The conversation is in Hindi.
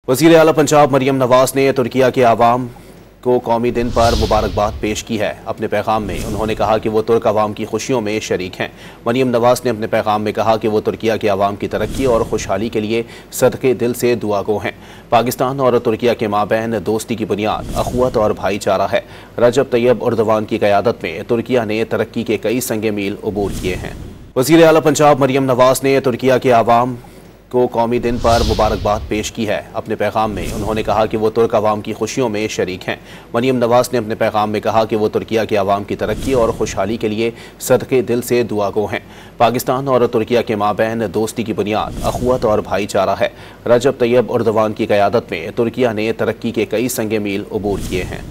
वज़ीर आला पंजाब मरियम नवाज ने तुर्किया के आवाम को कौमी दिन पर मुबारकबाद पेश की है। अपने पैगाम में उन्होंने कहा कि वो तुर्क आवाम की खुशियों में शरीक हैं। मरियम नवाज ने अपने पैगाम में कहा कि वो तुर्किया के आवाम की तरक्की और खुशहाली के लिए सदक़े दिल से दुआ गो हैं। पाकिस्तान और तुर्किया के माबैन दोस्ती की बुनियाद अख़ुवत और भाईचारा है। रजब तैयब एर्दोगान की क़यादत में तुर्किया ने तरक्की के कई संगे मील अबूर किए हैं। वज़ीर आला पंजाब मरियम नवाज ने तुर्किया के आवाम को कौमी दिन पर मुबारकबाद पेश की है। अपने पैगाम में उन्होंने कहा कि वो तुर्क आवाम की खुशियों में शरीक हैं। मरियम नवाज ने अपने पैगाम में कहा कि वो तुर्किया के आवाम की तरक्की और खुशहाली के लिए सदक़े दिल से दुआ गो हैं। पाकिस्तान और तुर्किया के माबैन दोस्ती की बुनियाद अख़ुवत और भाईचारा है। रजब तैयब एर्दोगान की क़यादत में तुर्किया ने तरक्की के कई संगे मील अबूर किए हैं।